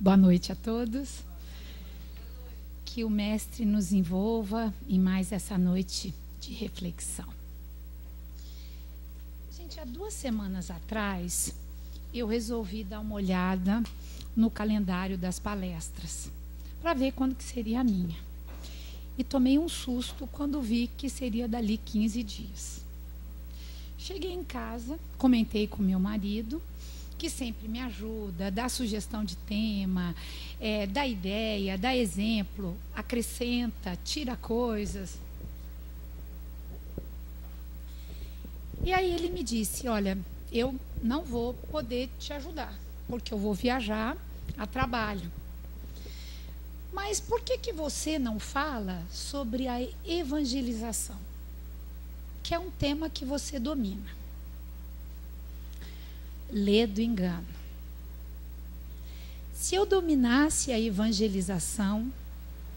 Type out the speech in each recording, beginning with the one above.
Boa noite a todos. Que o Mestre nos envolva em mais essa noite de reflexão. Gente, há 2 semanas atrás, eu resolvi dar uma olhada no calendário das palestras, para ver quando que seria a minha. E tomei um susto quando vi que seria dali 15 dias. Cheguei em casa, comentei com meu marido, que sempre me ajuda, dá sugestão de tema, dá ideia, dá exemplo, acrescenta, tira coisas. E aí ele me disse, olha, eu não vou poder te ajudar, porque eu vou viajar a trabalho. Mas por que você não fala sobre a evangelização? Que é um tema que você domina. Lê do engano. Se eu dominasse a evangelização,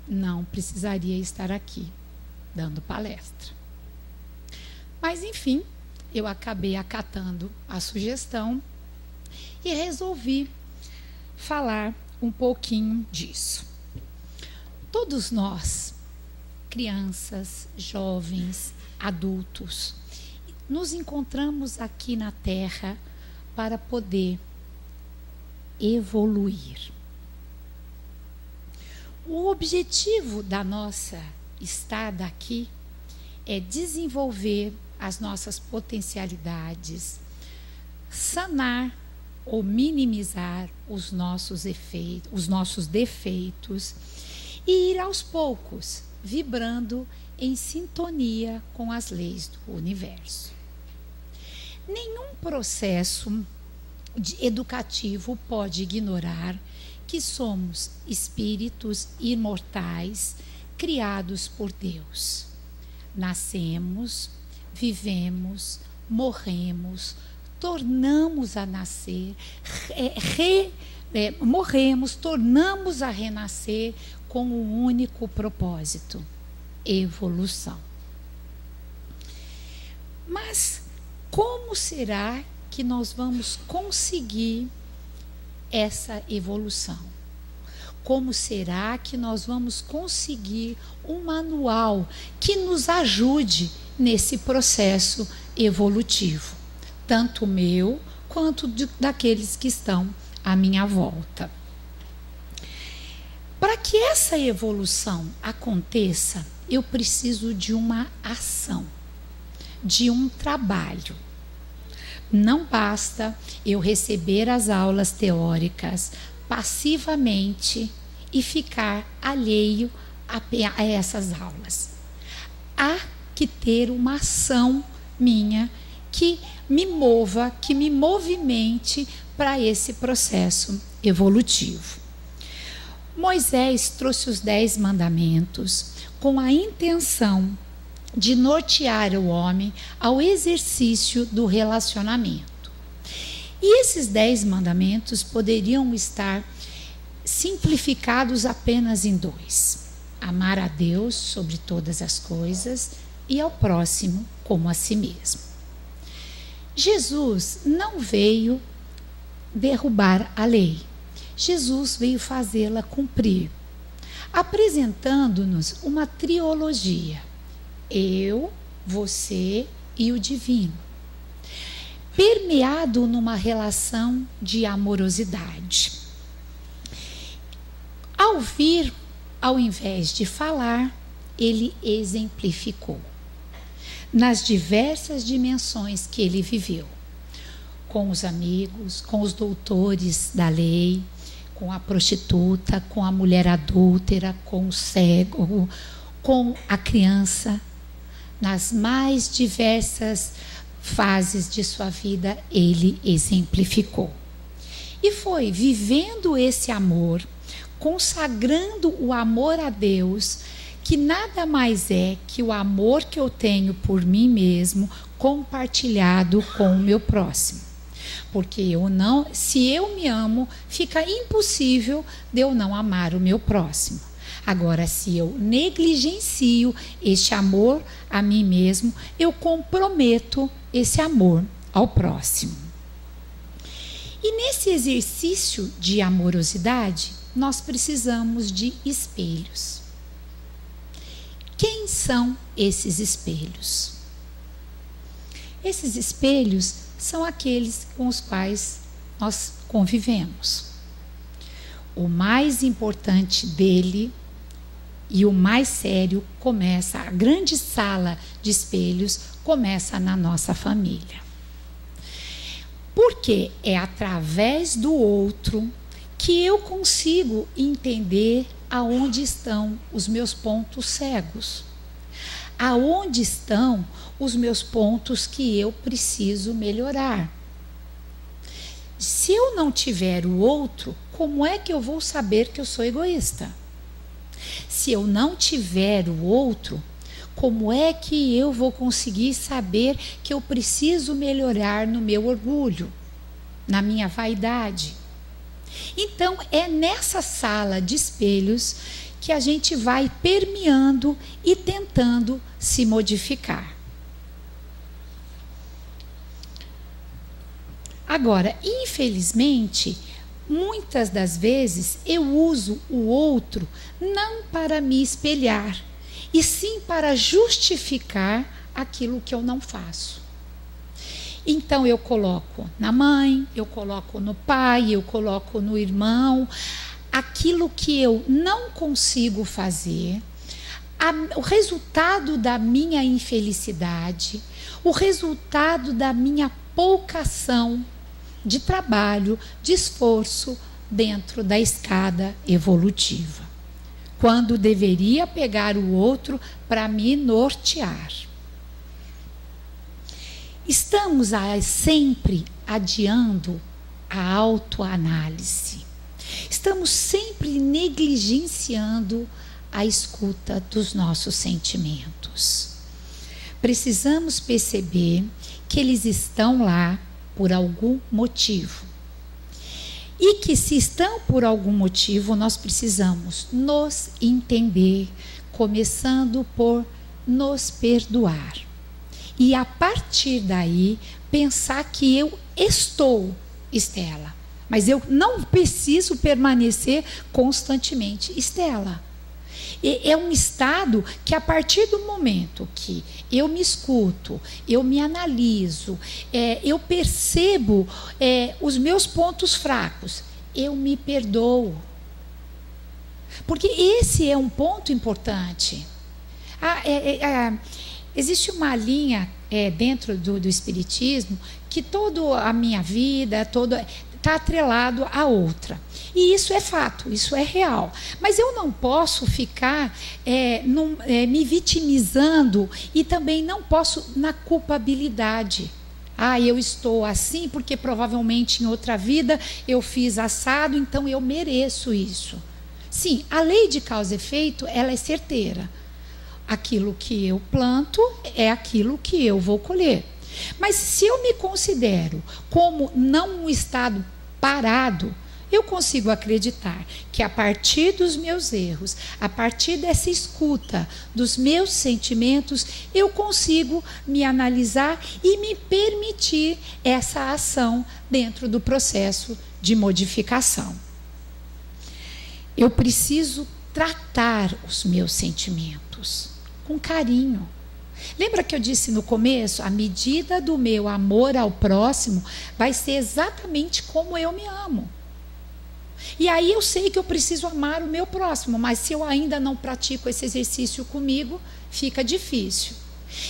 não precisaria estar aqui, dando palestra. Mas, enfim, eu acabei acatando a sugestão e resolvi falar um pouquinho disso. Todos nós, crianças, jovens, adultos, nos encontramos aqui na Terra para poder evoluir. O objetivo da nossa estada aqui é desenvolver as nossas potencialidades, sanar ou minimizar os nossos defeitos e ir aos poucos vibrando em sintonia com as leis do universo. Nenhum processo educativo pode ignorar que somos espíritos imortais criados por Deus. Nascemos, vivemos, morremos, tornamos a nascer, morremos, tornamos a renascer com um único propósito: evolução. Mas como será que nós vamos conseguir essa evolução? Como será que nós vamos conseguir um manual que nos ajude nesse processo evolutivo, tanto o meu quanto daqueles que estão à minha volta? Para que essa evolução aconteça, eu preciso de uma ação, de um trabalho. Não basta eu receber as aulas teóricas passivamente e ficar alheio a essas aulas. Há que ter uma ação minha que me mova, que me movimente para esse processo evolutivo. Moisés trouxe os 10 mandamentos com a intenção de nortear o homem ao exercício do relacionamento. E esses 10 mandamentos poderiam estar simplificados apenas em 2: amar a Deus sobre todas as coisas e ao próximo como a si mesmo. Jesus não veio derrubar a lei. Jesus veio fazê-la cumprir, apresentando-nos uma trilogia: eu, você e o divino, permeado numa relação de amorosidade. Ao vir, ao invés de falar, ele exemplificou nas diversas dimensões que ele viveu, com os amigos, com os doutores da lei, com a prostituta, com a mulher adúltera, com o cego, com a criança. Nas mais diversas fases de sua vida, ele exemplificou. E foi vivendo esse amor, consagrando o amor a Deus, que nada mais é que o amor que eu tenho por mim mesmo compartilhado com o meu próximo. Porque se eu me amo, fica impossível de eu não amar o meu próximo. Agora, se eu negligencio este amor a mim mesmo, eu comprometo esse amor ao próximo. E nesse exercício de amorosidade, nós precisamos de espelhos. Quem são esses espelhos? Esses espelhos são aqueles com os quais nós convivemos. O mais importante dele e o mais sério começa, a grande sala de espelhos começa na nossa família. Porque é através do outro que eu consigo entender aonde estão os meus pontos cegos. Aonde estão os meus pontos que eu preciso melhorar. Se eu não tiver o outro, como é que eu vou saber que eu sou egoísta? Se eu não tiver o outro, como é que eu vou conseguir saber que eu preciso melhorar no meu orgulho, na minha vaidade? Então, é nessa sala de espelhos que a gente vai permeando e tentando se modificar. Agora, infelizmente, muitas das vezes eu uso o outro não para me espelhar, e sim para justificar aquilo que eu não faço. Então eu coloco na mãe, eu coloco no pai, eu coloco no irmão, aquilo que eu não consigo fazer, o resultado da minha infelicidade, o resultado da minha pouca ação de trabalho, de esforço dentro da escada evolutiva, quando deveria pegar o outro para me nortear. Estamos sempre adiando a autoanálise. Estamos sempre negligenciando a escuta dos nossos sentimentos. Precisamos perceber que eles estão lá por algum motivo. E que se estão por algum motivo, nós precisamos nos entender, começando por nos perdoar. E a partir daí, pensar que eu estou Estela. Mas eu não preciso permanecer constantemente Estela. É um estado que, a partir do momento que eu me escuto, eu me analiso, eu percebo os meus pontos fracos, eu me perdoo. Porque esse é um ponto importante. Existe uma linha dentro do Espiritismo que toda a minha vida está atrelado à outra. E isso é fato, isso é real. Mas eu não posso ficar me vitimizando e também não posso na culpabilidade. Eu estou assim porque provavelmente em outra vida eu fiz assado, então eu mereço isso. Sim, a lei de causa e efeito, ela é certeira. Aquilo que eu planto é aquilo que eu vou colher. Mas se eu me considero como não um estado parado, eu consigo acreditar que a partir dos meus erros, a partir dessa escuta dos meus sentimentos, eu consigo me analisar e me permitir essa ação dentro do processo de modificação. Eu preciso tratar os meus sentimentos com carinho. Lembra que eu disse no começo? A medida do meu amor ao próximo vai ser exatamente como eu me amo. E aí eu sei que eu preciso amar o meu próximo, mas se eu ainda não pratico esse exercício comigo, fica difícil.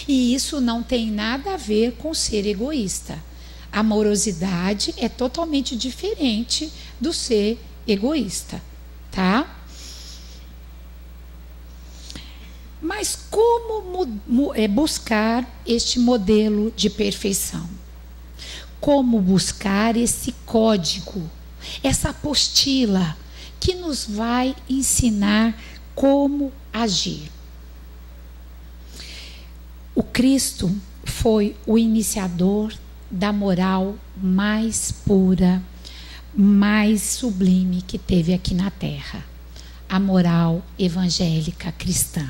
E isso não tem nada a ver com ser egoísta. A amorosidade é totalmente diferente do ser egoísta, tá? Mas como buscar este modelo de perfeição? Como buscar esse código, essa apostila que nos vai ensinar como agir? O Cristo foi o iniciador da moral mais pura, mais sublime que teve aqui na Terra, a moral evangélica cristã.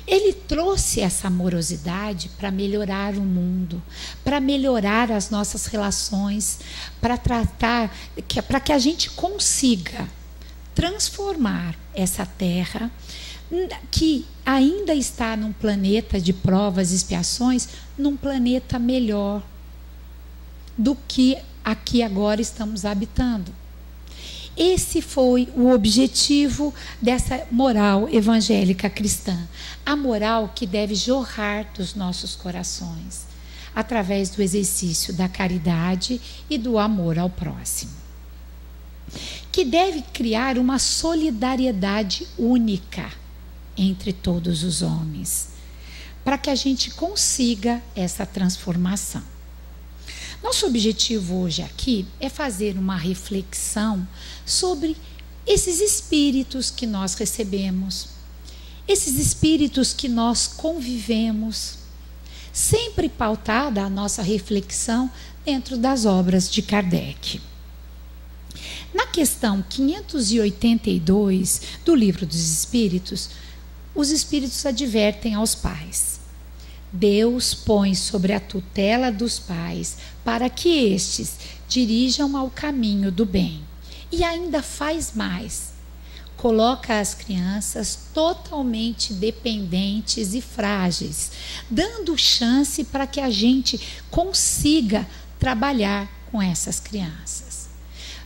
Ele trouxe essa amorosidade para melhorar o mundo, para melhorar as nossas relações, para para que a gente consiga transformar essa terra que ainda está num planeta de provas e expiações, num planeta melhor do que aqui agora estamos habitando. Esse foi o objetivo dessa moral evangélica cristã. A moral que deve jorrar dos nossos corações, através do exercício da caridade e do amor ao próximo. Que deve criar uma solidariedade única entre todos os homens, para que a gente consiga essa transformação. Nosso objetivo hoje aqui é fazer uma reflexão sobre esses espíritos que nós recebemos, esses espíritos que nós convivemos, sempre pautada a nossa reflexão dentro das obras de Kardec. Na questão 582 do Livro dos Espíritos, os espíritos advertem aos pais: Deus põe sobre a tutela dos pais para que estes dirijam ao caminho do bem. E ainda faz mais: coloca as crianças totalmente dependentes e frágeis, dando chance para que a gente consiga trabalhar com essas crianças.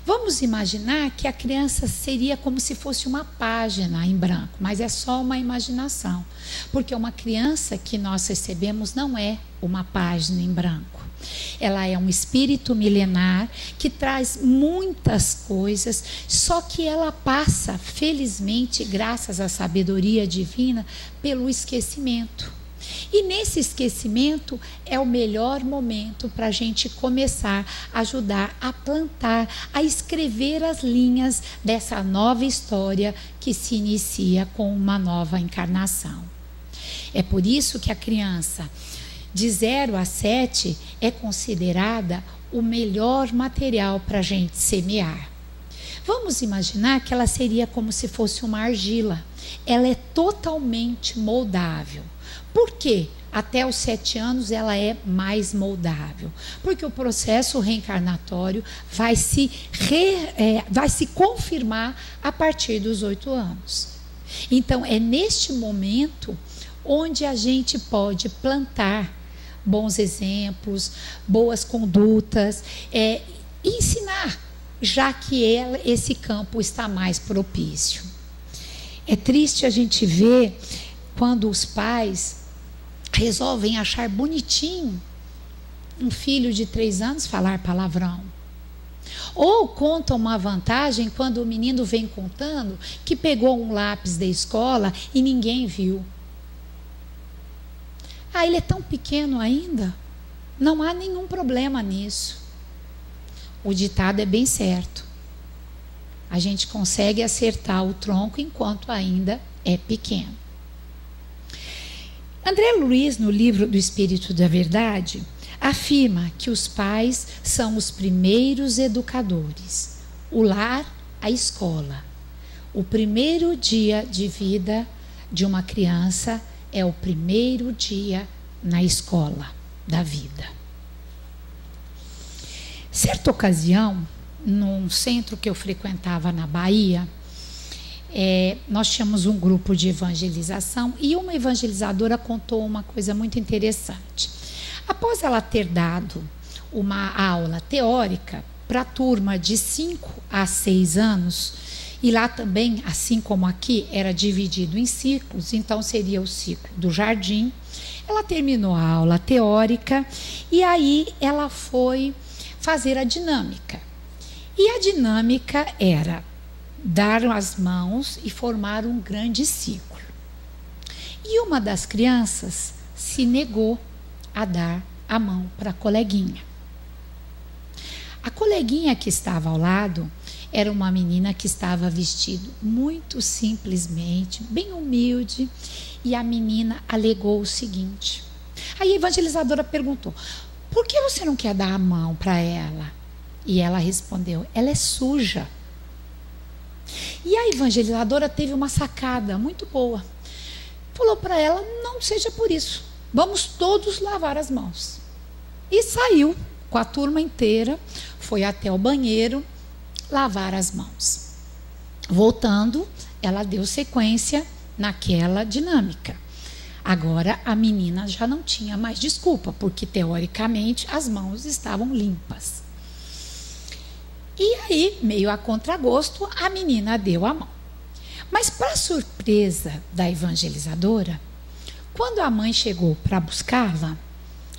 Vamos imaginar que a criança seria como se fosse uma página em branco, mas é só uma imaginação, porque uma criança que nós recebemos não é uma página em branco. Ela é um espírito milenar que traz muitas coisas, só que ela passa, felizmente, graças à sabedoria divina, pelo esquecimento. E nesse esquecimento é o melhor momento para a gente começar a ajudar a plantar, a escrever as linhas dessa nova história que se inicia com uma nova encarnação. É por isso que a criança de 0 a 7 é considerada o melhor material para a gente semear. Vamos imaginar que ela seria como se fosse uma argila. Ela é totalmente moldável. Por quê? Até os 7 anos ela é mais moldável, porque o processo reencarnatório vai se confirmar a partir dos 8 anos. Então, é neste momento onde a gente pode plantar bons exemplos, boas condutas, ensinar, já que esse campo está mais propício. É triste a gente ver quando os pais resolvem achar bonitinho um filho de 3 anos falar palavrão. Ou contam uma vantagem quando o menino vem contando que pegou um lápis da escola e ninguém viu. Ah, ele é tão pequeno ainda? Não há nenhum problema nisso. O ditado é bem certo. A gente consegue acertar o tronco enquanto ainda é pequeno. André Luiz, no livro do Espírito da Verdade, afirma que os pais são os primeiros educadores. O lar, a escola. O primeiro dia de vida de uma criança é o primeiro dia na escola da vida. Certa ocasião, num centro que eu frequentava na Bahia, nós tínhamos um grupo de evangelização e uma evangelizadora contou uma coisa muito interessante. Após ela ter dado uma aula teórica para a turma de 5 a 6 anos, e lá também, assim como aqui, era dividido em ciclos, então seria o ciclo do jardim. Ela terminou a aula teórica e aí ela foi fazer a dinâmica. E a dinâmica era dar as mãos e formar um grande círculo. E uma das crianças se negou a dar a mão para a coleguinha. A coleguinha que estava ao lado era uma menina que estava vestida muito simplesmente, bem humilde, e a menina alegou o seguinte. Aí a evangelizadora perguntou: por que você não quer dar a mão para ela? E ela respondeu: ela é suja. E a evangelizadora teve uma sacada muito boa. falou para ela: não seja por isso, vamos todos lavar as mãos. E saiu com a turma inteira, foi até o banheiro lavar as mãos. Voltando, ela deu sequência naquela dinâmica. Agora a menina já não tinha mais desculpa, porque teoricamente as mãos estavam limpas. E aí, meio a contragosto, a menina deu a mão. Mas, para surpresa da evangelizadora, quando a mãe chegou para buscá-la,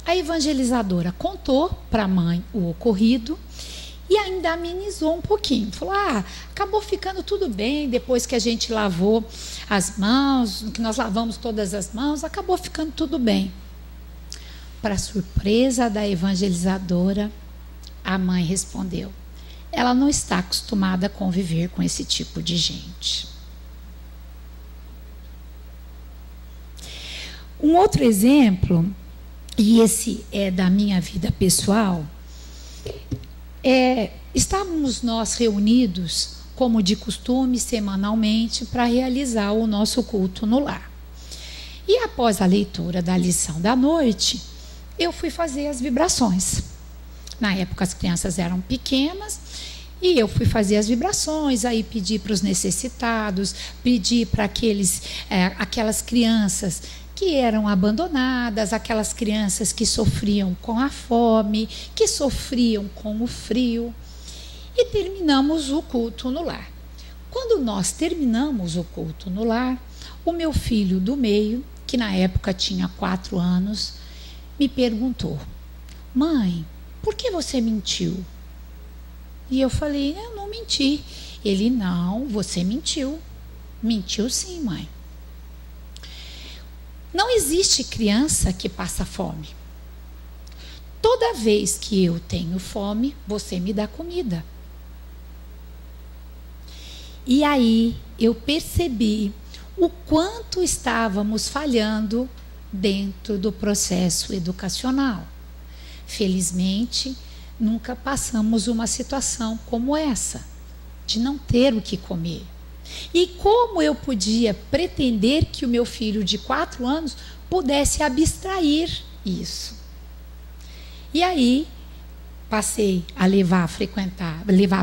a evangelizadora contou para a mãe o ocorrido e ainda amenizou um pouquinho. Falou: acabou ficando tudo bem depois que a gente lavou as mãos, que nós lavamos todas as mãos, acabou ficando tudo bem. Para surpresa da evangelizadora, a mãe respondeu: ela não está acostumada a conviver com esse tipo de gente. Um outro exemplo, e esse é da minha vida pessoal, estávamos nós reunidos, como de costume, semanalmente, para realizar o nosso culto no lar. E após a leitura da lição da noite, eu fui fazer as vibrações. Na época as crianças eram pequenas e eu fui fazer as vibrações, aí pedi para os necessitados, pedi para aquelas crianças que eram abandonadas, aquelas crianças que sofriam com a fome, que sofriam com o frio. E terminamos o culto no lar. Quando nós terminamos o culto no lar, o meu filho do meio, que na época tinha 4 anos, me perguntou: mãe, por que você mentiu? E eu falei: eu não menti. Ele: não, você mentiu. Mentiu sim, mãe. Não existe criança que passa fome. Toda vez que eu tenho fome, você me dá comida. E aí eu percebi o quanto estávamos falhando dentro do processo educacional. Felizmente, nunca passamos uma situação como essa, de não ter o que comer. E como eu podia pretender que o meu filho de 4 anos pudesse abstrair isso? E aí passei a levar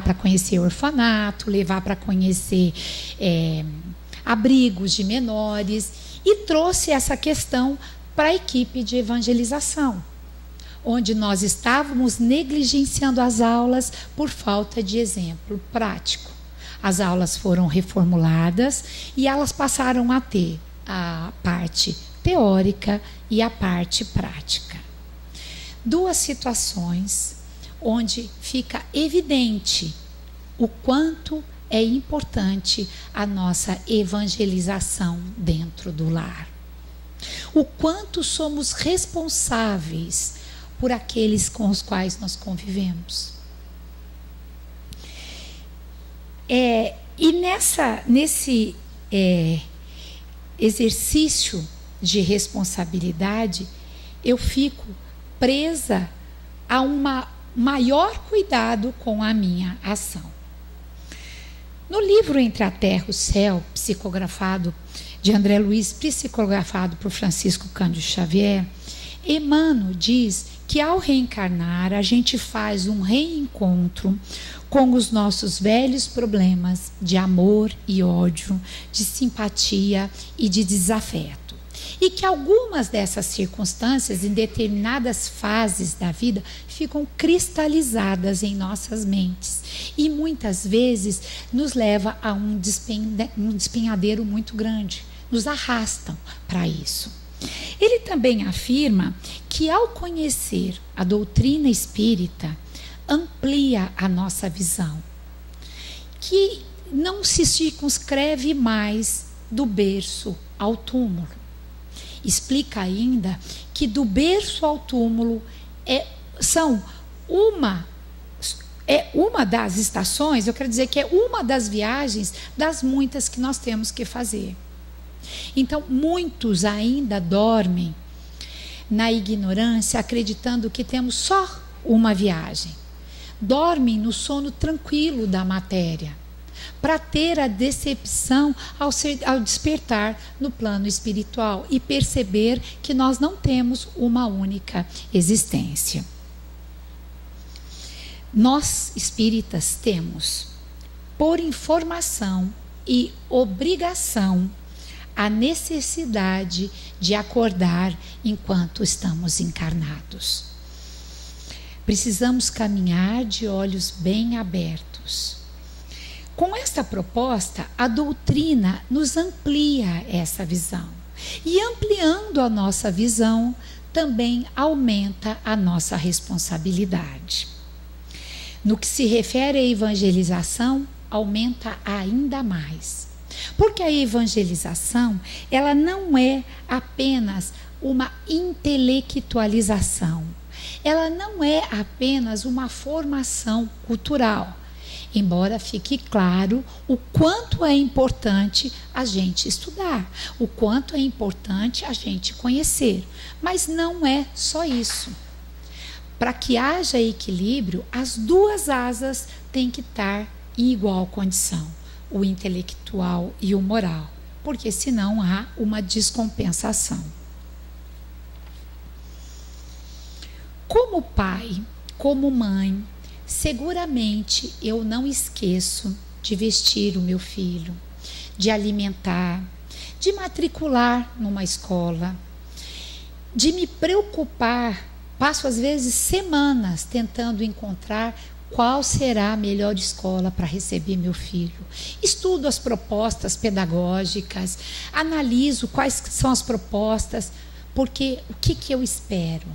para conhecer orfanato, levar para conhecer abrigos de menores, e trouxe essa questão para a equipe de evangelização, onde nós estávamos negligenciando as aulas por falta de exemplo prático. As aulas foram reformuladas e elas passaram a ter a parte teórica e a parte prática. 2 situações onde fica evidente o quanto é importante a nossa evangelização dentro do lar. O quanto somos responsáveis por aqueles com os quais nós convivemos. E nesse exercício de responsabilidade, eu fico presa a um maior cuidado com a minha ação. No livro Entre a Terra e o Céu, psicografado de André Luiz, psicografado por Francisco Cândido Xavier, Emmanuel diz que ao reencarnar a gente faz um reencontro com os nossos velhos problemas de amor e ódio, de simpatia e de desafeto. E que algumas dessas circunstâncias, em determinadas fases da vida, ficam cristalizadas em nossas mentes. E muitas vezes nos leva a um despenhadeiro muito grande, nos arrastam para isso. Ele também afirma que ao conhecer a doutrina espírita, amplia a nossa visão, que não se circunscreve mais do berço ao túmulo. Explica ainda que do berço ao túmulo é uma das estações, eu quero dizer que é uma das viagens das muitas que nós temos que fazer. Então, muitos ainda dormem na ignorância, acreditando que temos só uma viagem. Dormem no sono tranquilo da matéria, para ter a decepção ao despertar no plano espiritual e perceber que nós não temos uma única existência. Nós, espíritas, temos, por informação e obrigação, a necessidade de acordar enquanto estamos encarnados. Precisamos caminhar de olhos bem abertos. Com esta proposta, a doutrina nos amplia essa visão. E ampliando a nossa visão, também aumenta a nossa responsabilidade. No que se refere à evangelização, aumenta ainda mais. Porque a evangelização, ela não é apenas uma intelectualização. Ela não é apenas uma formação cultural. Embora fique claro o quanto é importante a gente estudar, o quanto é importante a gente conhecer. Mas não é só isso. Para que haja equilíbrio, as duas asas têm que estar em igual condição, o intelectual e o moral, porque senão há uma descompensação. Como pai, como mãe, seguramente eu não esqueço de vestir o meu filho, de alimentar, de matricular numa escola, de me preocupar. Passo às vezes semanas tentando encontrar qual será a melhor escola para receber meu filho. Estudo as propostas pedagógicas, analiso quais são as propostas, porque o que eu espero?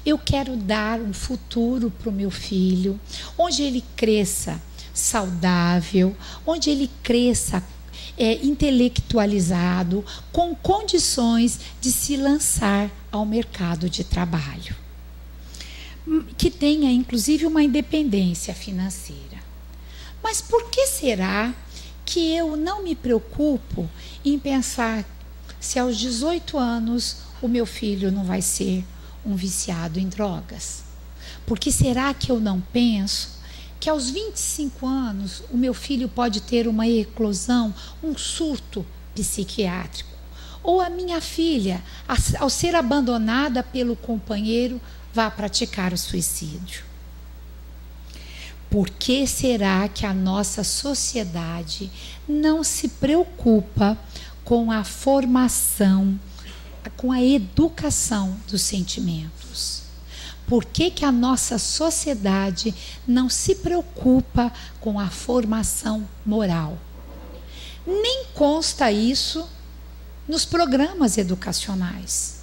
Eu quero dar um futuro para o meu filho, onde ele cresça saudável, onde ele cresça intelectualizado, com condições de se lançar ao mercado de trabalho, que tenha inclusive uma independência financeira. Mas por que será que eu não me preocupo em pensar se aos 18 anos o meu filho não vai ser um viciado em drogas? Por que será que eu não penso que aos 25 anos o meu filho pode ter uma eclosão, um surto psiquiátrico? Ou a minha filha, ao ser abandonada pelo companheiro, vá praticar o suicídio? Por que será que a nossa sociedade não se preocupa com a formação, com a educação dos sentimentos? Por que a nossa sociedade não se preocupa com a formação moral? Nem consta isso nos programas educacionais.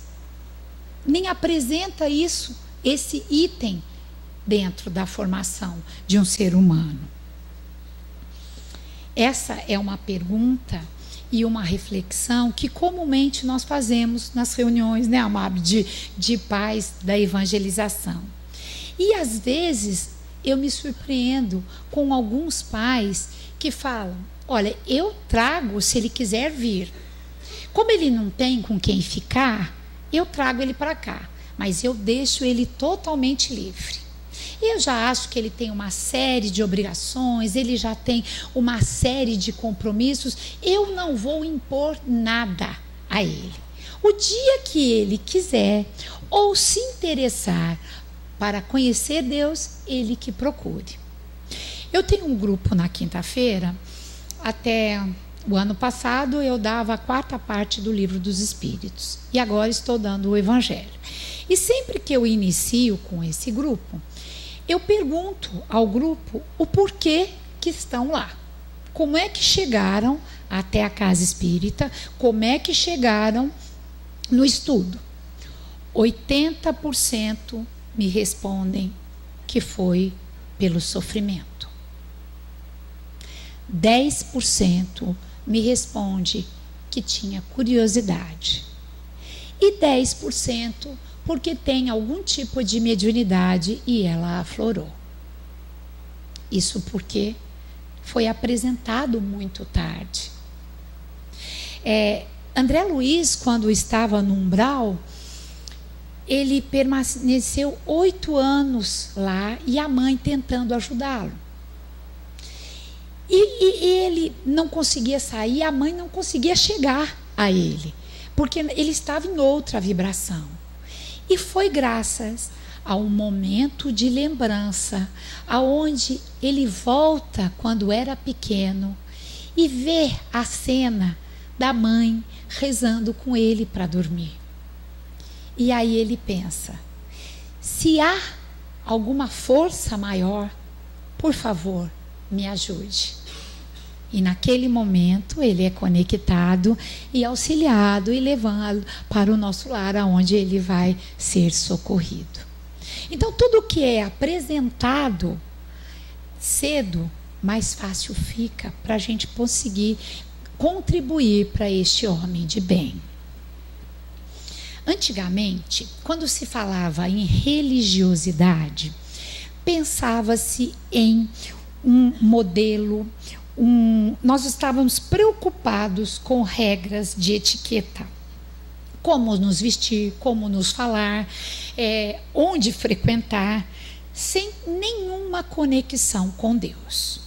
Nem apresenta isso, esse item, dentro da formação de um ser humano. Essa é uma pergunta e uma reflexão que comumente nós fazemos nas reuniões, né, Amab, de pais da evangelização. E às vezes eu me surpreendo com alguns pais que falam: olha, eu trago se ele quiser vir. Como ele não tem com quem ficar, eu trago ele para cá, mas eu deixo ele totalmente livre. Eu já acho que ele tem uma série de obrigações, ele já tem uma série de compromissos, eu não vou impor nada a ele. O dia que ele quiser ou se interessar para conhecer Deus, ele que procure. Eu tenho um grupo na quinta-feira, até o ano passado eu dava a 4ª parte do Livro dos Espíritos e agora estou dando o Evangelho. E sempre que eu inicio com esse grupo, eu pergunto ao grupo o porquê que estão lá. Como é que chegaram até a casa espírita? Como é que chegaram no estudo? 80% me respondem que foi pelo sofrimento. 10% me responde que tinha curiosidade. E 10% porque tem algum tipo de mediunidade e ela aflorou. Isso porque foi apresentado muito tarde. André Luiz, quando estava no umbral, ele permaneceu 8 anos lá e a mãe tentando ajudá-lo. E ele não conseguia sair, a mãe não conseguia chegar a ele, porque ele estava em outra vibração. E foi graças a um momento de lembrança, aonde ele volta quando era pequeno e vê a cena da mãe rezando com ele para dormir. E aí ele pensa: se há alguma força maior, por favor, me ajude. E naquele momento ele é conectado e auxiliado e levado para o nosso lar, aonde ele vai ser socorrido. Então, tudo que é apresentado cedo, mais fácil fica para a gente conseguir contribuir para este homem de bem. Antigamente, quando se falava em religiosidade, pensava-se em um modelo, nós estávamos preocupados com regras de etiqueta. Como nos vestir, como nos falar, onde frequentar, sem nenhuma conexão com Deus.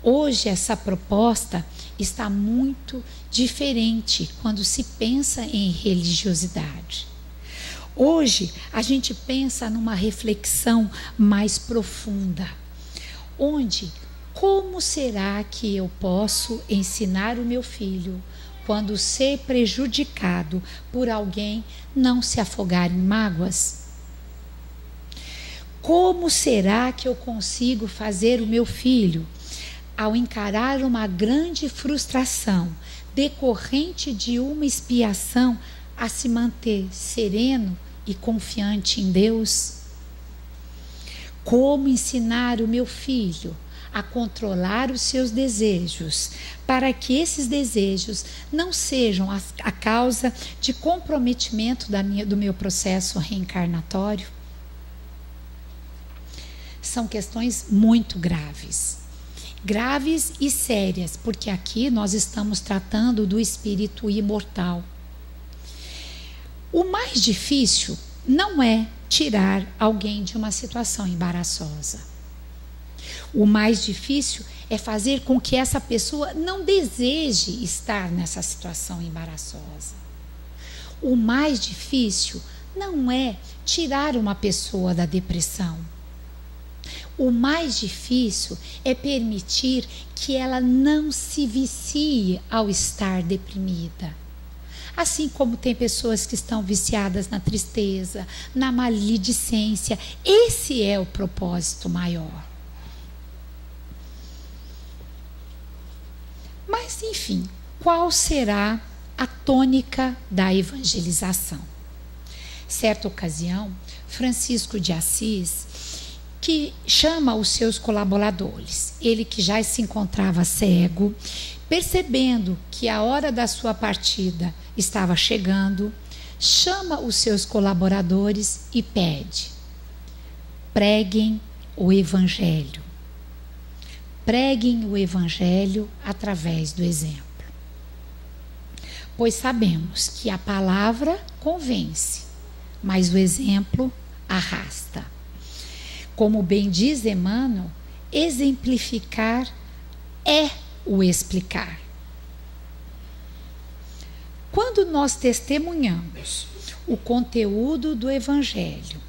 Hoje essa proposta está muito diferente quando se pensa em religiosidade. Hoje a gente pensa numa reflexão mais profunda, onde como será que eu posso ensinar o meu filho, quando ser prejudicado por alguém, não se afogar em mágoas? Como será que eu consigo fazer o meu filho, ao encarar uma grande frustração decorrente de uma expiação, a se manter sereno e confiante em Deus? Como ensinar o meu filho a controlar os seus desejos, para que esses desejos não sejam a causa de comprometimento do meu processo reencarnatório? São questões muito graves e sérias, porque aqui nós estamos tratando do espírito imortal. O mais difícil não é tirar alguém de uma situação embaraçosa. O mais difícil é fazer com que essa pessoa não deseje estar nessa situação embaraçosa. O mais difícil não é tirar uma pessoa da depressão. O mais difícil é permitir que ela não se vicie ao estar deprimida. Assim como tem pessoas que estão viciadas na tristeza, na maledicência. Esse é o propósito maior. Mas, enfim, qual será a tônica da evangelização? Certa ocasião, Francisco de Assis, que chama os seus colaboradores, ele que já se encontrava cego, percebendo que a hora da sua partida estava chegando, chama os seus colaboradores e pede: preguem o Evangelho. Preguem o Evangelho através do exemplo. Pois sabemos que a palavra convence, mas o exemplo arrasta. Como bem diz Emmanuel, exemplificar é o explicar. Quando nós testemunhamos o conteúdo do Evangelho,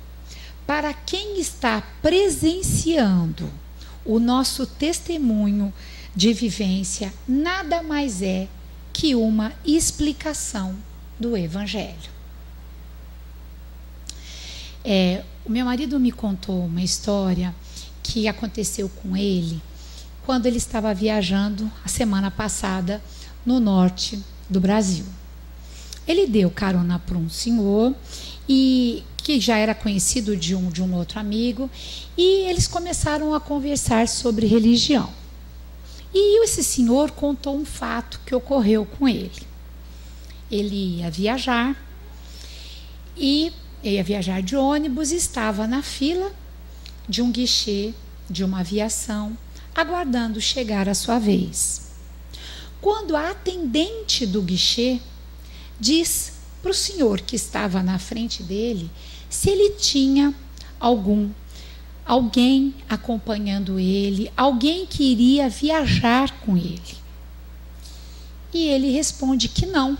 para quem está presenciando o nosso testemunho de vivência, nada mais é que uma explicação do Evangelho. O meu marido me contou uma história que aconteceu com ele quando ele estava viajando a semana passada no norte do Brasil. Ele deu carona para um senhor e que já era conhecido de um outro amigo, e eles começaram a conversar sobre religião. E esse senhor contou um fato que ocorreu com ele. Ele ia viajar de ônibus e estava na fila de um guichê de uma aviação, aguardando chegar a sua vez. Quando a atendente do guichê diz para o senhor que estava na frente dele se ele tinha algum alguém acompanhando ele, alguém que iria viajar com ele. E ele responde que não.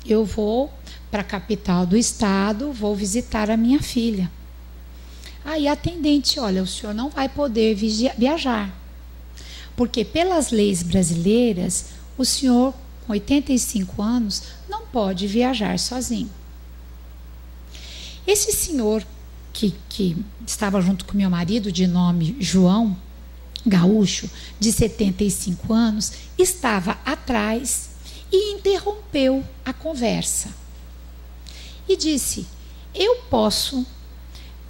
Eu vou para a capital do estado, vou visitar a minha filha. Aí a atendente, olha, o senhor não vai poder viajar, porque pelas leis brasileiras, o senhor, com 85 anos, não pode viajar sozinho. Esse senhor que estava junto com meu marido, de nome João, gaúcho, de 75 anos, estava atrás e interrompeu a conversa. E disse: eu posso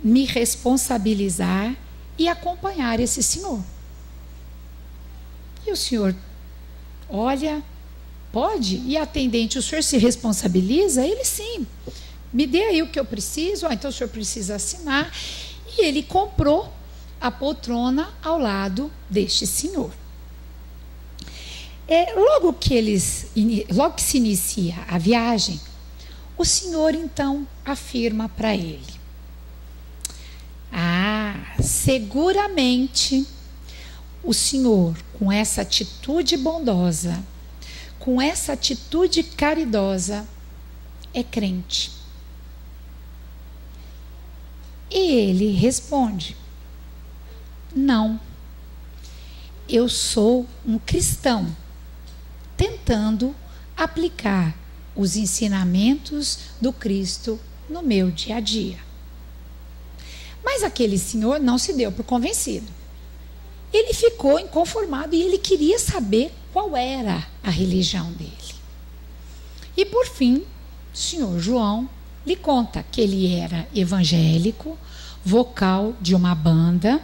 me responsabilizar e acompanhar esse senhor. E o senhor, olha, pode? E a atendente, o senhor se responsabiliza? Ele, sim. Me dê aí o que eu preciso. Então o senhor precisa assinar. E ele comprou a poltrona ao lado deste senhor. Logo que se inicia a viagem, o senhor então afirma para ele: seguramente o senhor, com essa atitude bondosa, com essa atitude caridosa, é crente. E ele responde: não, eu sou um cristão, tentando aplicar os ensinamentos do Cristo no meu dia a dia. Mas aquele senhor não se deu por convencido. Ele ficou inconformado e ele queria saber qual era a religião dele. E por fim, o senhor João lhe conta que ele era evangélico, vocal de uma banda,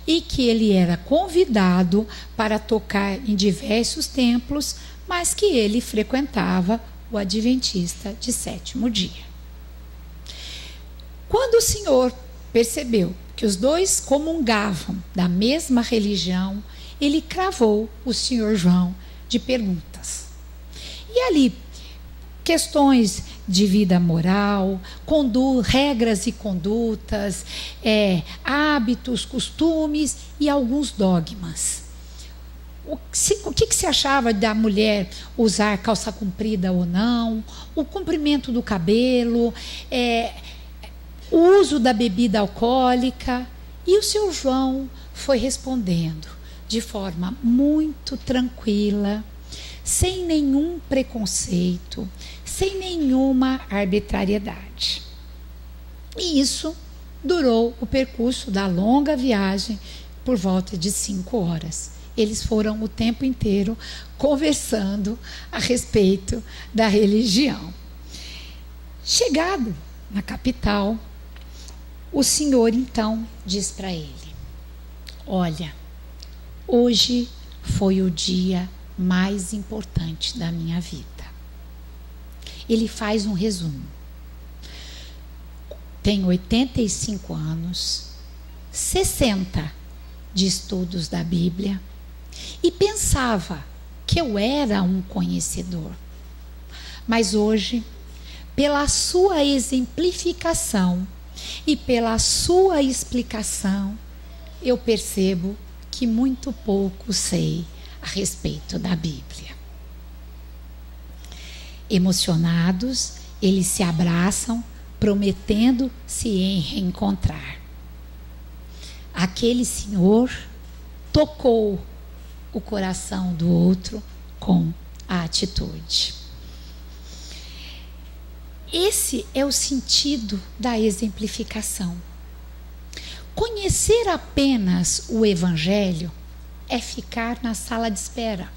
e que ele era convidado para tocar em diversos templos, mas que ele frequentava o Adventista de sétimo dia. Quando o senhor percebeu que os dois comungavam da mesma religião, ele cravou o senhor João de perguntas. E ali, questões de vida moral, regras e condutas, hábitos, costumes e alguns dogmas. O que se achava da mulher usar calça comprida ou não, o comprimento do cabelo, o uso da bebida alcoólica. E o seu João foi respondendo de forma muito tranquila, sem nenhum preconceito, sem nenhuma arbitrariedade. E isso durou o percurso da longa viagem por volta de 5 horas. Eles foram o tempo inteiro conversando a respeito da religião. Chegado na capital, o senhor então diz para ele: olha, hoje foi o dia mais importante da minha vida. Ele faz um resumo. Tenho 85 anos, 60 de estudos da Bíblia, e pensava que eu era um conhecedor. Mas hoje, pela sua exemplificação e pela sua explicação, eu percebo que muito pouco sei a respeito da Bíblia. Emocionados, eles se abraçam, prometendo se reencontrar. Aquele senhor tocou o coração do outro com a atitude. Esse é o sentido da exemplificação. Conhecer apenas o Evangelho é ficar na sala de espera.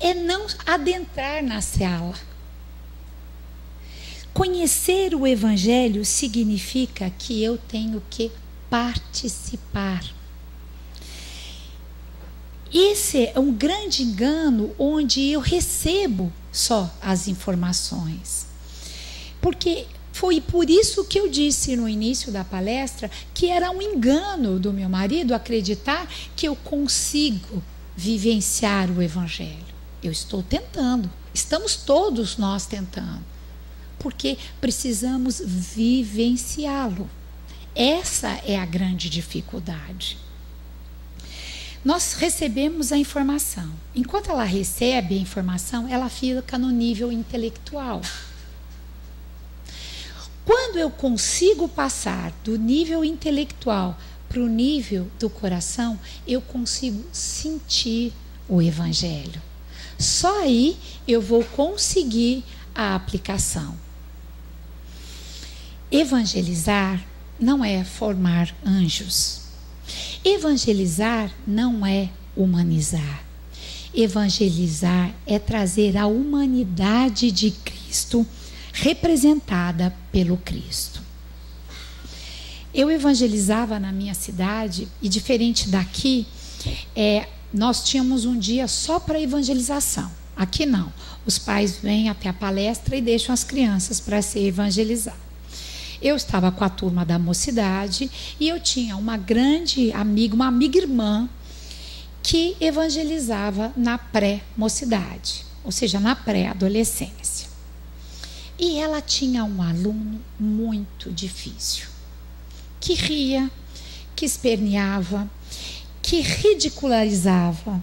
É não adentrar na sala. Conhecer o Evangelho significa que eu tenho que participar. Esse é um grande engano onde eu recebo só as informações. Porque foi por isso que eu disse no início da palestra que era um engano do meu marido acreditar que eu consigo vivenciar o Evangelho. Eu estou tentando, estamos todos nós tentando, porque precisamos vivenciá-lo. Essa é a grande dificuldade. Nós recebemos a informação. Enquanto ela recebe a informação, ela fica no nível intelectual. Quando eu consigo passar do nível intelectual para o nível do coração, eu consigo sentir o Evangelho. Só aí eu vou conseguir a aplicação. Evangelizar não é formar anjos. Evangelizar não é humanizar. Evangelizar é trazer a humanidade de Cristo representada pelo Cristo. Eu evangelizava na minha cidade e, diferente daqui, nós tínhamos um dia só para evangelização. Aqui não. Os pais vêm até a palestra e deixam as crianças para ser evangelizadas. Eu estava com a turma da mocidade e eu tinha uma grande amiga, uma amiga irmã, que evangelizava na pré-mocidade, ou seja, na pré-adolescência. E ela tinha um aluno muito difícil, que ria, que esperneava, que ridicularizava,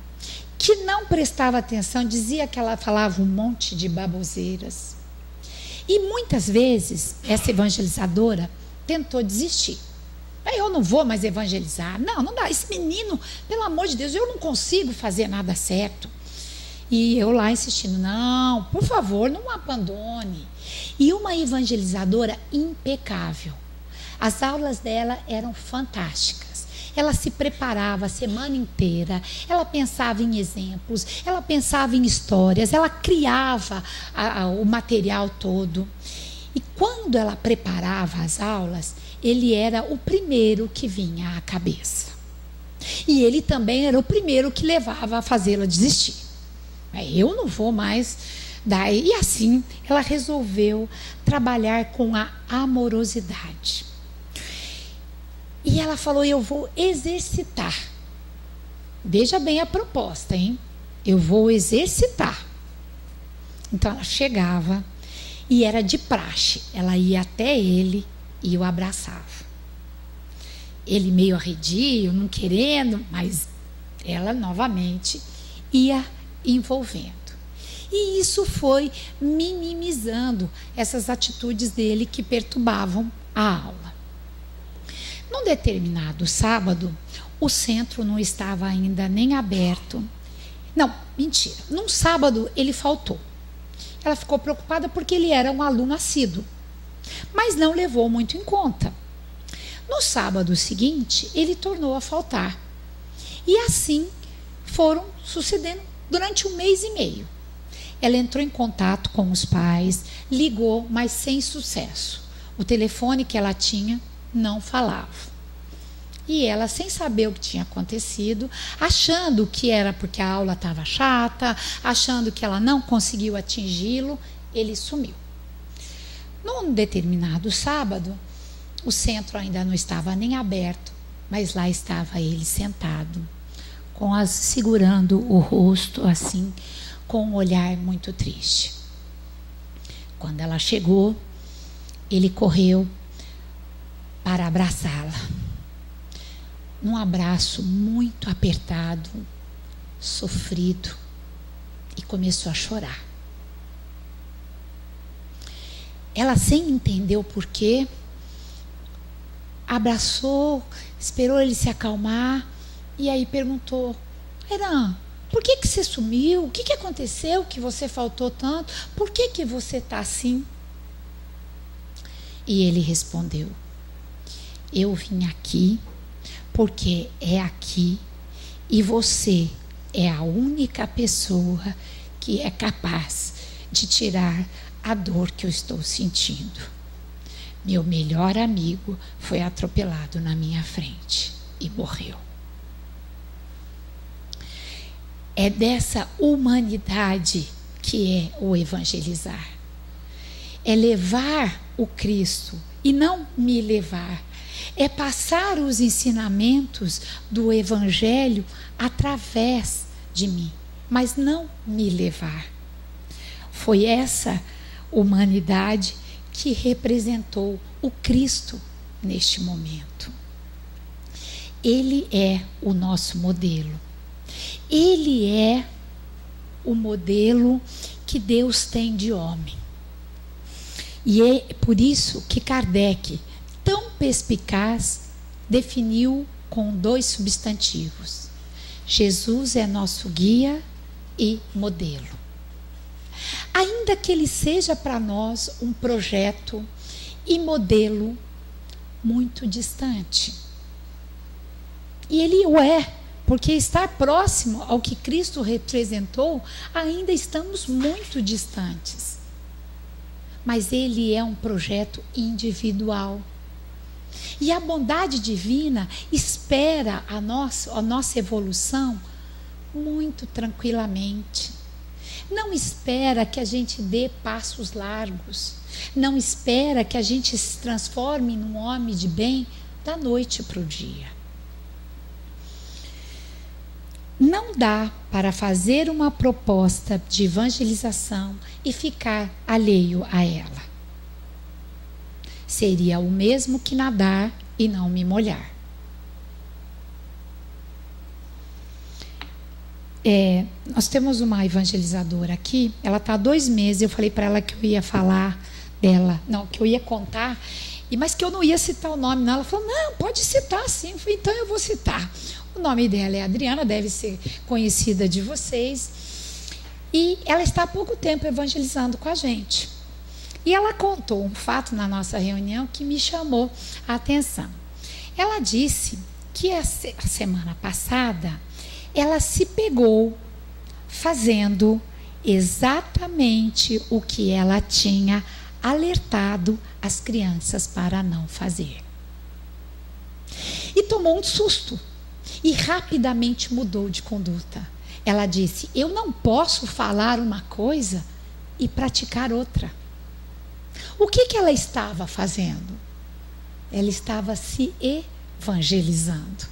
que não prestava atenção, dizia que ela falava um monte de baboseiras. E muitas vezes essa evangelizadora tentou desistir. Eu não vou mais evangelizar. Não dá. Esse menino, pelo amor de Deus, eu não consigo fazer nada certo. E eu lá insistindo, não, por favor, não abandone. E uma evangelizadora impecável. As aulas dela eram fantásticas. Ela se preparava a semana inteira, ela pensava em exemplos, ela pensava em histórias, ela criava o material todo. E quando ela preparava as aulas, ele era o primeiro que vinha à cabeça. E ele também era o primeiro que levava a fazê-la desistir. Eu não vou mais dar. E assim, ela resolveu trabalhar com a amorosidade. E ela falou, eu vou exercitar. Veja bem a proposta, hein? Eu vou exercitar. Então ela chegava e era de praxe. Ela ia até ele e o abraçava. Ele meio arredio, não querendo, mas ela novamente ia envolvendo. E isso foi minimizando essas atitudes dele que perturbavam a aula. Num determinado sábado, o centro não estava ainda nem aberto. Não, mentira. Num sábado, ele faltou. Ela ficou preocupada porque ele era um aluno assíduo, mas não levou muito em conta. No sábado seguinte, ele tornou a faltar. E assim foram sucedendo durante 1 mês e meio. Ela entrou em contato com os pais, ligou, mas sem sucesso. O telefone que ela tinha não falava. E ela, sem saber o que tinha acontecido, achando que era porque a aula estava chata, achando que ela não conseguiu atingi-lo, ele sumiu. Num determinado sábado, o centro ainda não estava nem aberto, mas lá estava ele sentado, segurando o rosto assim, com um olhar muito triste. Quando ela chegou, ele correu para abraçá-la. Num abraço muito apertado, sofrido, e começou a chorar. Ela, sem entender o porquê, abraçou, esperou ele se acalmar e aí perguntou: Eran, por que você sumiu? O que aconteceu que você faltou tanto? Por que você está assim? E ele respondeu: eu vim aqui porque é aqui e você é a única pessoa que é capaz de tirar a dor que eu estou sentindo. Meu melhor amigo foi atropelado na minha frente e morreu. É dessa humanidade que é o evangelizar. É levar o Cristo e não me levar. É passar os ensinamentos do Evangelho através de mim, mas não me levar. Foi essa humanidade que representou o Cristo neste momento. Ele é o nosso modelo. Ele é o modelo que Deus tem de homem. E é por isso que Kardec, tão perspicaz, definiu com 2 substantivos: Jesus é nosso guia e modelo. Ainda que ele seja para nós um projeto e modelo muito distante. E ele o é, porque estar próximo ao que Cristo representou, ainda estamos muito distantes. Mas ele é um projeto individual. E a bondade divina espera a nossa evolução muito tranquilamente. Não espera que a gente dê passos largos. Não espera que a gente se transforme num homem de bem da noite para o dia. Não dá para fazer uma proposta de evangelização e ficar alheio a ela. Seria o mesmo que nadar e não me molhar. Nós temos uma evangelizadora aqui, ela está há 2 meses, eu falei para ela que eu ia falar dela, não, que eu ia contar, mas que eu não ia citar o nome, não. Ela falou, não, pode citar sim. Eu falei, então eu vou citar. O nome dela é Adriana, deve ser conhecida de vocês. E ela está há pouco tempo evangelizando com a gente. E ela contou um fato na nossa reunião que me chamou a atenção. Ela disse que a semana passada ela se pegou fazendo exatamente o que ela tinha alertado as crianças para não fazer. E tomou um susto. E rapidamente mudou de conduta. Ela disse, eu não posso falar uma coisa e praticar outra. O que ela estava fazendo? Ela estava se evangelizando.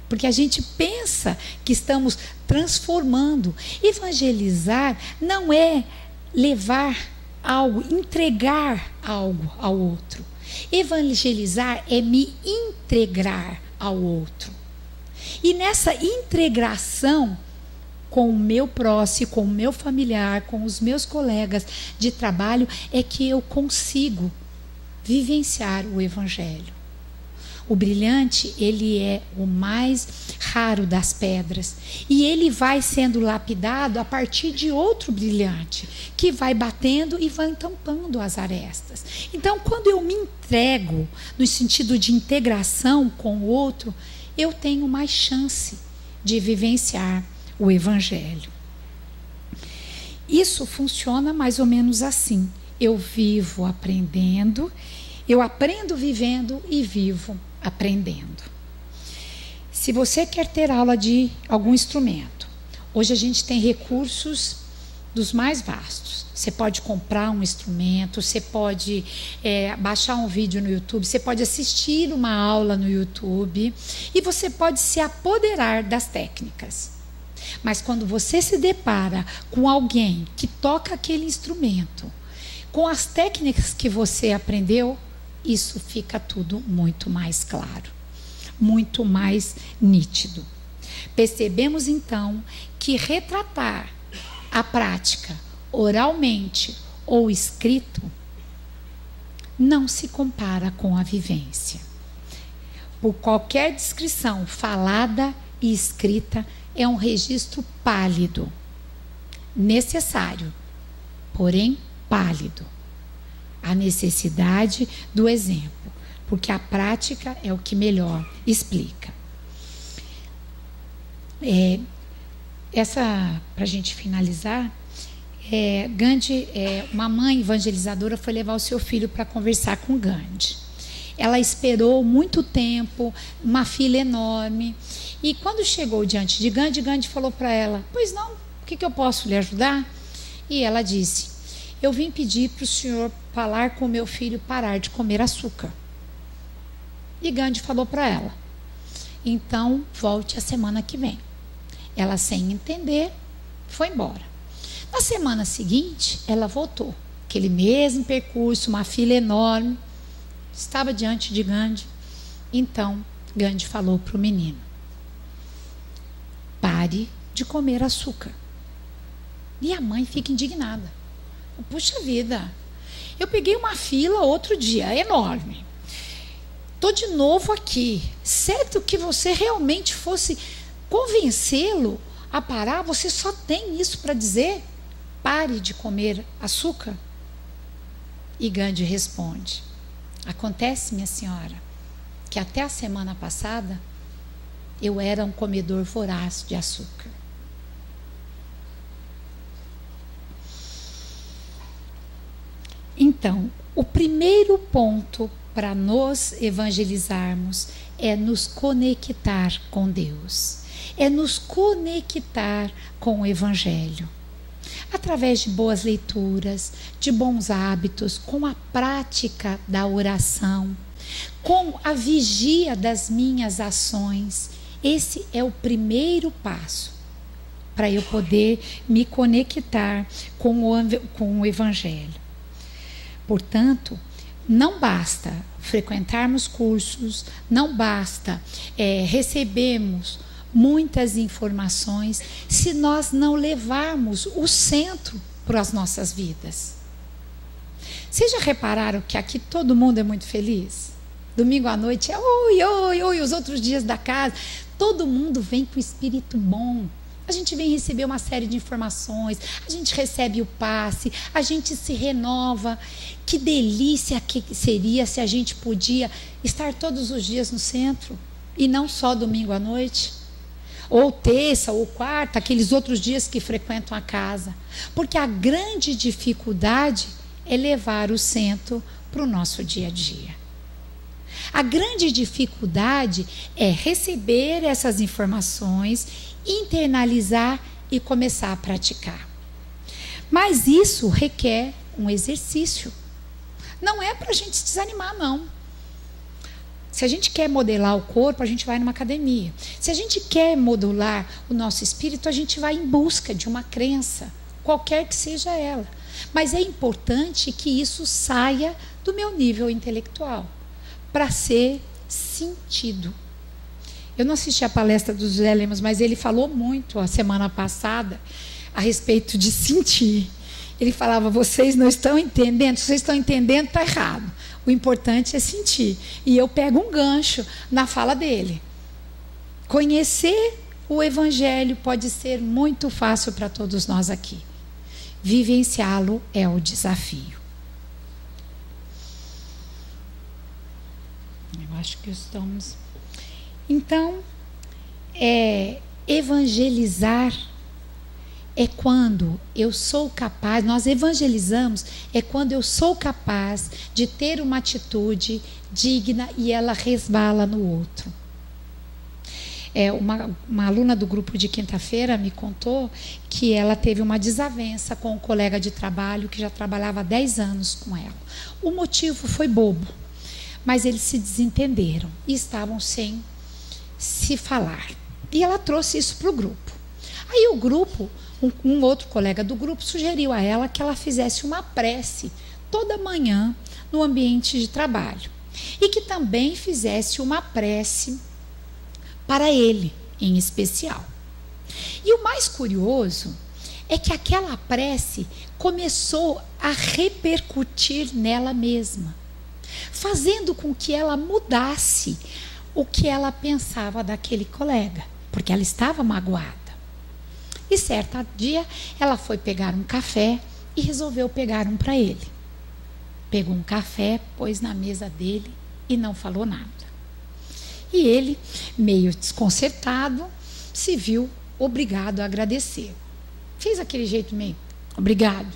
Porque a gente pensa que estamos transformando. Evangelizar não é levar algo, entregar algo ao outro. Evangelizar é me integrar ao outro. E nessa integração com o meu próximo, com o meu familiar, com os meus colegas de trabalho, é que eu consigo vivenciar o Evangelho. O brilhante, ele é o mais raro das pedras. E ele vai sendo lapidado a partir de outro brilhante, que vai batendo e vai tampando as arestas. Então, quando eu me entrego no sentido de integração com o outro, eu tenho mais chance de vivenciar o Evangelho. Isso funciona mais ou menos assim. Eu vivo aprendendo, eu aprendo vivendo e vivo aprendendo. Se você quer ter aula de algum instrumento, hoje a gente tem recursos dos mais vastos. Você pode comprar um instrumento, você pode baixar um vídeo no YouTube, você pode assistir uma aula no YouTube e você pode se apoderar das técnicas. Mas quando você se depara com alguém que toca aquele instrumento, com as técnicas que você aprendeu, isso fica tudo muito mais claro, muito mais nítido. Percebemos então que retratar a prática oralmente ou escrito não se compara com a vivência. Por qualquer descrição falada e escrita é um registro pálido, necessário, porém pálido. A necessidade do exemplo, porque a prática é o que melhor explica. Para a gente finalizar, Gandhi, uma mãe evangelizadora foi levar o seu filho para conversar com Gandhi. Ela esperou muito tempo, uma fila enorme, e quando chegou diante de Gandhi, Gandhi falou para ela, pois não, o que eu posso lhe ajudar? E ela disse, eu vim pedir para o senhor falar com o meu filho parar de comer açúcar. E Gandhi falou para ela, então volte a semana que vem. Ela, sem entender, foi embora. Na semana seguinte, ela voltou. Aquele mesmo percurso, uma fila enorme. estava diante de Gandhi. Então, Gandhi falou para o menino: pare de comer açúcar. E a mãe fica indignada. Puxa vida, eu peguei uma fila outro dia, enorme. Estou de novo aqui. Certo que você realmente fosse convencê-lo a parar, você só tem isso para dizer? Pare de comer açúcar? E Gandhi responde: acontece, minha senhora, que até a semana passada eu era um comedor voraz de açúcar. Então, o primeiro ponto para nos evangelizarmos é nos conectar com Deus, é nos conectar com o Evangelho, através de boas leituras, de bons hábitos, com a prática da oração, com a vigia das minhas ações. Esse é o primeiro passo para eu poder me conectar com o Evangelho. Portanto, não basta frequentarmos cursos, não basta recebermos muitas informações se nós não levarmos o centro para as nossas vidas. Vocês já repararam que aqui todo mundo é muito feliz? Domingo à noite é oi, oi, oi, os outros dias da casa. Todo mundo vem com espírito bom. A gente vem receber uma série de informações, a gente recebe o passe, a gente se renova. Que delícia que seria se a gente podia estar todos os dias no centro e não só domingo à noite, ou terça, ou quarta, aqueles outros dias que frequentam a casa. Porque a grande dificuldade é levar o centro para o nosso dia a dia. A grande dificuldade é receber essas informações, internalizar e começar a praticar. Mas isso requer um exercício. Não é para a gente se desanimar, não. Se a gente quer modelar o corpo, a gente vai numa academia. Se a gente quer modular o nosso espírito, a gente vai em busca de uma crença, qualquer que seja ela. Mas é importante que isso saia do meu nível intelectual, para ser sentido. Eu não assisti a palestra do José Lemos, mas ele falou muito a semana passada a respeito de sentir. Ele falava: vocês não estão entendendo, se vocês estão entendendo, está errado. O importante é sentir. E eu pego um gancho na fala dele. Conhecer o Evangelho pode ser muito fácil para todos nós aqui. Vivenciá-lo é o desafio. Eu acho que estamos... Então, evangelizar é quando eu sou capaz, nós evangelizamos, é quando eu sou capaz de ter uma atitude digna e ela resvala no outro. Uma aluna do grupo de quinta-feira me contou que ela teve uma desavença com um colega de trabalho que já trabalhava há 10 anos com ela. O motivo foi bobo, mas eles se desentenderam e estavam sem se falar. E ela trouxe isso para o grupo. Aí o grupo, um outro colega do grupo, sugeriu a ela que ela fizesse uma prece toda manhã no ambiente de trabalho. E que também fizesse uma prece para ele, em especial. E o mais curioso é que aquela prece começou a repercutir nela mesma, fazendo com que ela mudasse o que ela pensava daquele colega, porque ela estava magoada. E certo dia ela foi pegar um café e resolveu pegar um para ele. Pegou um café, pôs na mesa dele e não falou nada. E ele, meio desconcertado, se viu obrigado a agradecer. Fez aquele jeito meio, obrigado.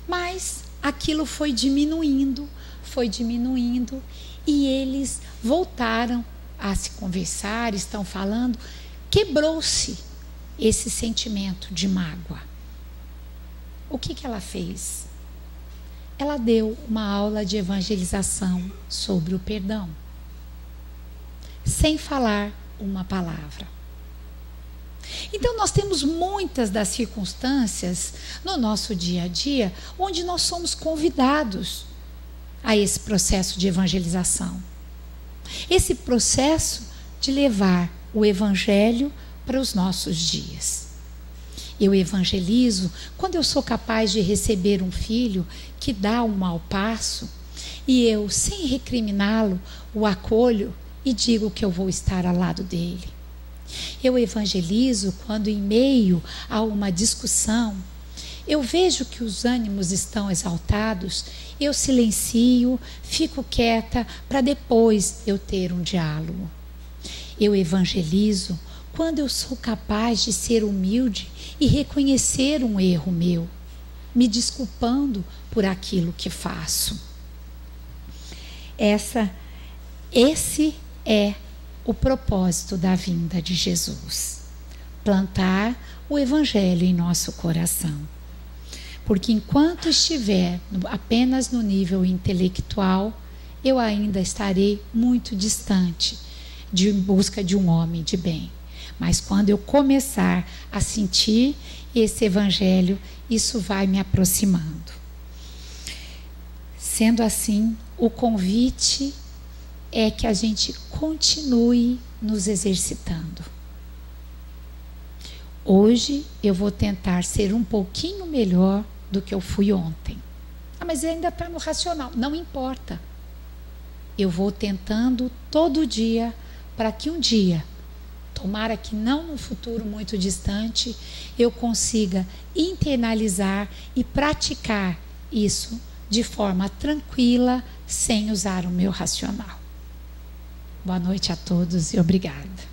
Mas aquilo foi diminuindo, e eles voltaram a se conversar, estão falando, quebrou-se esse sentimento de mágoa. O que ela fez? Ela deu uma aula de evangelização sobre o perdão, sem falar uma palavra. Então nós temos muitas das circunstâncias no nosso dia a dia onde nós somos convidados a esse processo de evangelização. Esse processo de levar o evangelho para os nossos dias. Eu evangelizo quando eu sou capaz de receber um filho que dá um mau passo e eu, sem recriminá-lo, o acolho e digo que eu vou estar ao lado dele. Eu evangelizo quando, em meio a uma discussão, eu vejo que os ânimos estão exaltados, eu silencio, fico quieta para depois eu ter um diálogo. Eu evangelizo quando eu sou capaz de ser humilde e reconhecer um erro meu, me desculpando por aquilo que faço. Esse é o propósito da vinda de Jesus. Plantar o evangelho em nosso coração. Porque enquanto estiver apenas no nível intelectual, eu ainda estarei muito distante de busca de um homem de bem. Mas quando eu começar a sentir esse evangelho, isso vai me aproximando. Sendo assim, o convite é que a gente continue nos exercitando. Hoje eu vou tentar ser um pouquinho melhor do que eu fui ontem. Mas ainda está no racional, não importa. Eu vou tentando todo dia para que um dia, tomara que não no futuro muito distante, eu consiga internalizar e praticar isso de forma tranquila, sem usar o meu racional. Boa noite a todos e obrigada.